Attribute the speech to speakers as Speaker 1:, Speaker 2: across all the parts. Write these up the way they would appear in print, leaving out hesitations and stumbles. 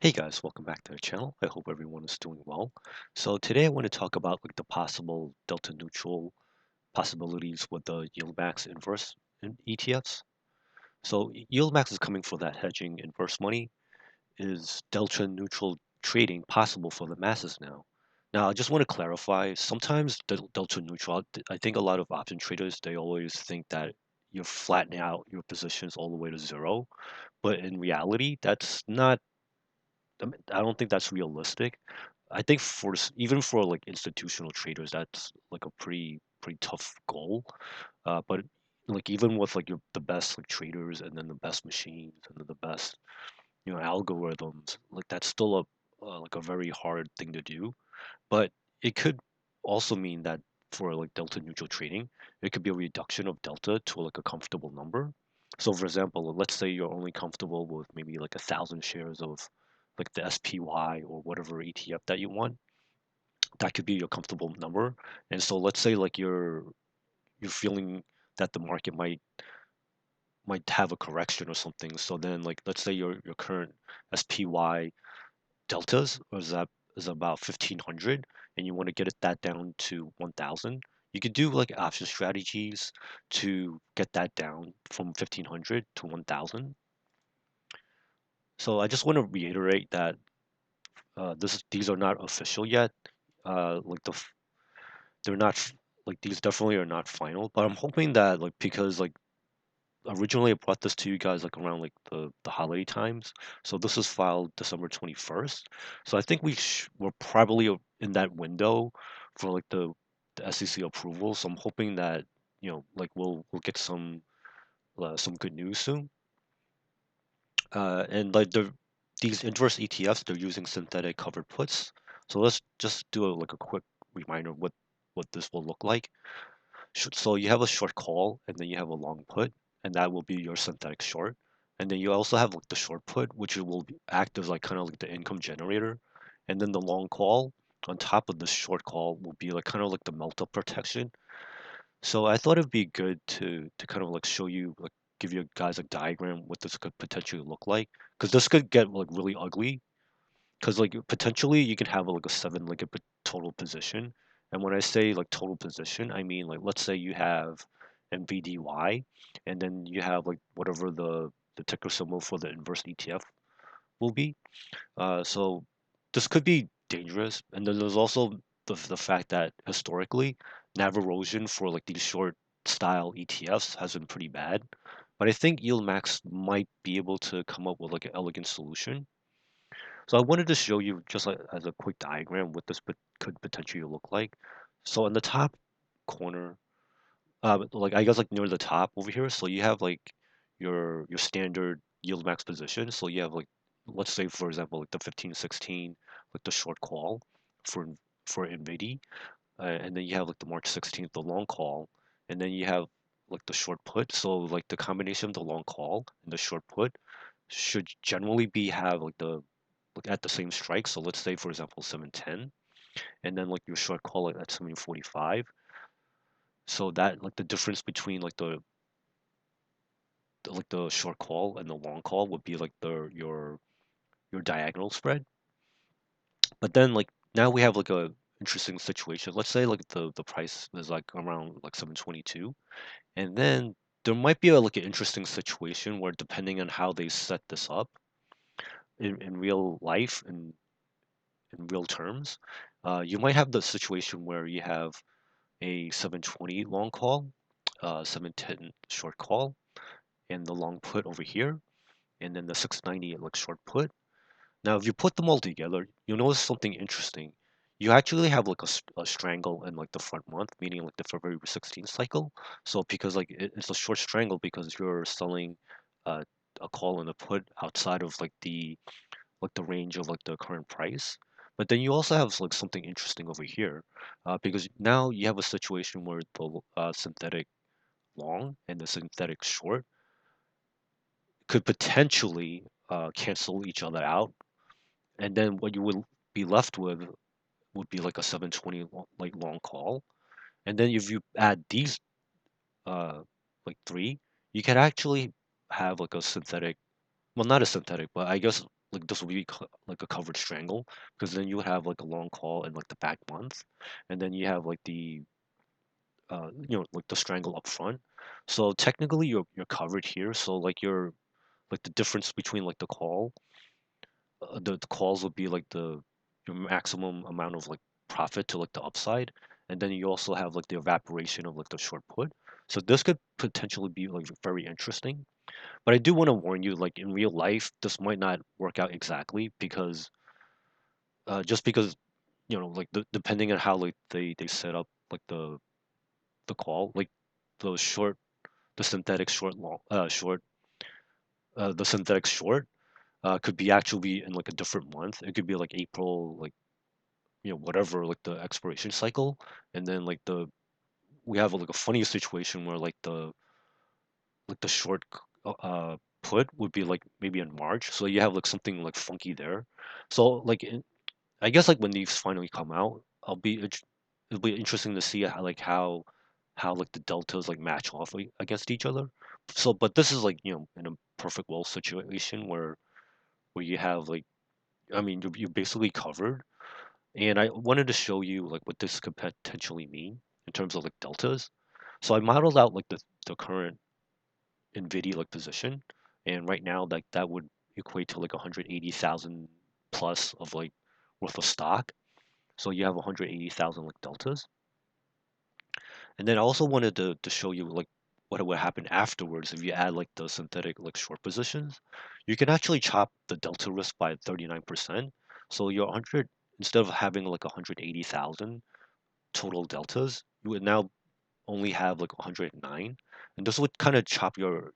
Speaker 1: Hey guys, welcome back to the channel. I hope everyone is doing well. So today I want to talk about the possible delta neutral possibilities with the YieldMax inverse ETFs. So YieldMax is coming for that hedging inverse money. Is delta neutral trading possible for the masses now? Now I just want to clarify. Sometimes the delta neutral, I think a lot of option traders they always think that you're flattening out your positions all the way to zero, but in reality, that's not. I don't think that's realistic. I think even for like institutional traders, that's like a pretty tough goal. But like even with like the best like traders and then the best machines and then the best algorithms, like that's still like a very hard thing to do. But it could also mean that for like delta neutral trading, it could be a reduction of delta to like a comfortable number. So for example, let's say you're only comfortable with maybe like 1,000 shares of like the SPY or whatever ETF that you want. That could be your comfortable number. And so let's say like you're feeling that the market might have a correction or something. So then like let's say your current SPY deltas is about 1,500 and you want to get that down to 1,000. You could do like option strategies to get that down from 1,500 to 1,000. So I just want to reiterate that these are not official yet. Like they're not like these definitely are not final. But I'm hoping that like because like originally I brought this to you guys like around like the holiday times. So this was filed December 21st. So I think we're probably in that window for like the SEC approval. So I'm hoping that like we'll get some good news soon. And like these inverse ETFs, they're using synthetic covered puts. So let's just do like a quick reminder of what this will look like. So you have a short call and then you have a long put, and that will be your synthetic short. And then you also have like the short put, which will act as like kind of like the income generator. And then the long call on top of the short call will be like kind of like the melt up protection. So I thought it'd be good to kind of like show you like give you guys a diagram what this could potentially look like because this could get like really ugly because like potentially you can have like a seven like a total position, and when I say like total position I mean like let's say you have MVDY and then you have like whatever the ticker symbol for the inverse ETF will be. So this could be dangerous, and then there's also the fact that historically NAV erosion for like these short style ETFs has been pretty bad, but I think YieldMax might be able to come up with like an elegant solution. So I wanted to show you just like as a quick diagram what this could potentially look like. So in the top corner, like I guess like near the top over here, so you have like your standard yield max position. So you have like let's say for example like the 1516, like the short call for for NVIDIA, and then you have like the March 16th, the long call, and then you have like the short put. So like the combination of the long call and the short put should generally be have like the like at the same strike. So let's say for example 710, and then like your short call at 745. So that like the difference between like the short call and the long call would be like your diagonal spread. But then like now we have like a interesting situation. Let's say like the price is like around like 722, and then there might be like an interesting situation where depending on how they set this up in real life and in real terms, you might have the situation where you have a 720 long call, 710 short call, and the long put over here, and then the 690 like short put. Now, if you put them all together, you'll notice something interesting. You actually have like a strangle in like the front month, meaning like the February 16th cycle. So because like it's a short strangle because you're selling uh, a call and a put outside of like the range of like the current price. But then you also have like something interesting over here, because now you have a situation where the synthetic long and the synthetic short could potentially cancel each other out, and then what you would be left with would be like a 720 like long call, and then if you add these uh three, you can actually have like a synthetic, well not a synthetic, but I guess like this will be like a covered strangle, because then you would have like a long call in like the back month, and then you have like the like the strangle up front. So technically you're covered here. So like you're like the difference between like the call, the calls would be like the your maximum amount of like profit to like the upside, and then you also have like the evaporation of like the short put. So this could potentially be like very interesting. But I do want to warn you, like in real life, this might not work out exactly because just because like depending on how like they set up like the call, like the short, the synthetic short long short the synthetic short could be actually in like a different month. It could be like April, like whatever, like the expiration cycle, and then like the we have like a funny situation where like the short put would be like maybe in March, so you have like something like funky there. So like I guess like when these finally come out, it'll be interesting to see how like the deltas like match off against each other. So, but this is like in a perfect world situation where you have like I mean you're basically covered, and I wanted to show you like what this could potentially mean in terms of like deltas. So I modeled out like the current NVIDIA like position, and right now like that would equate to like 180,000 plus of like worth of stock. So you have 180,000 like deltas. And then I also wanted to show you like what would happen afterwards if you add like the synthetic like short positions. You can actually chop the delta risk by 39%. So your 100 instead of having like 180,000 total deltas, you would now only have like 109. And this would kind of chop your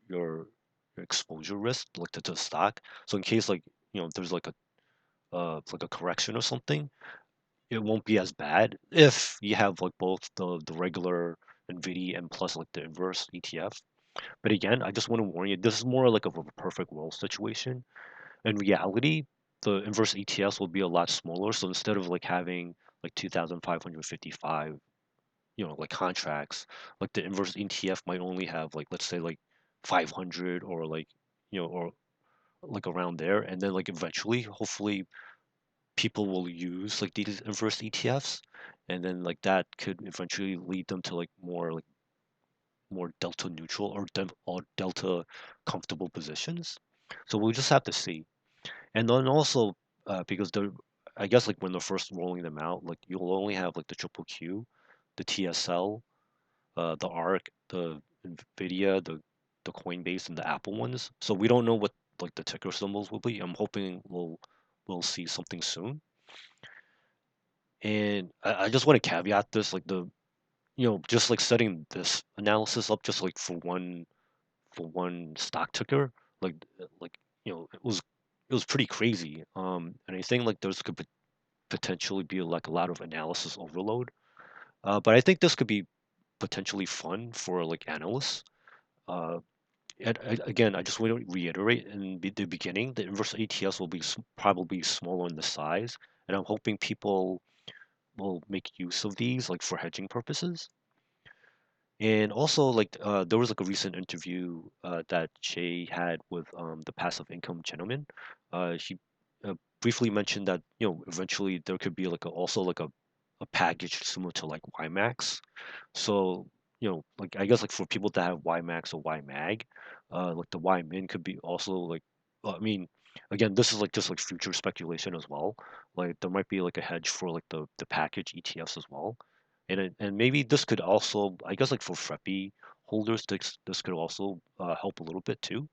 Speaker 1: exposure risk like to the stock. So in case like there's like a correction or something, it won't be as bad if you have like both the regular NVIDIA and plus like the inverse ETF. But again, I just want to warn you, this is more like of a perfect world situation. In reality, the inverse ETFs will be a lot smaller. So instead of like having like 2,555, like contracts, like the inverse ETF might only have like let's say like 500 or like or like around there, and then like eventually, hopefully people will use like these inverse ETFs, and then like that could eventually lead them to like more delta neutral or delta comfortable positions. So we'll just have to see. And then also because they're I guess like when they're first rolling them out, like you'll only have like the triple Q, the TSL, the ARC, the Nvidia, the Coinbase, and the Apple ones. So we don't know what like the ticker symbols will be. I'm hoping we'll see something soon. And I just want to caveat this, like just like setting this analysis up just like for one stock ticker, like it was pretty crazy. And I think like there's could potentially be like a lot of analysis overload. But I think this could be potentially fun for like analysts. Uh, again, I just want to reiterate in the beginning, the inverse ATS will be probably smaller in the size, and I'm hoping people will make use of these like for hedging purposes. And also, like, there was like a recent interview that Shay had with the passive income gentleman. She briefly mentioned that eventually there could be like also like a package similar to like YMAX. So like I guess like for people that have YMAX or YMAG, like the YMIN could be also like, I mean, again, this is like just like future speculation as well. Like there might be like a hedge for like the package ETFs as well, and maybe this could also, I guess, like for Freppy holders, this could also help a little bit too.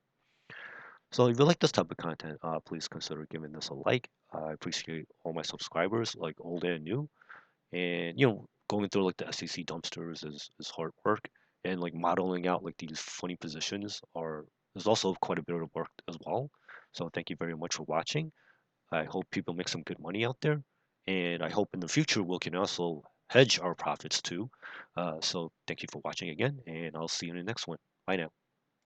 Speaker 1: So if you like this type of content, please consider giving this a like. I appreciate all my subscribers, like old and new. And going through like the SEC dumpsters is hard work, and like modeling out like these funny positions are is also quite a bit of work as well. So thank you very much for watching. I hope people make some good money out there, and I hope in the future we can also hedge our profits too. So thank you for watching again, and I'll see you in the next one. Bye now.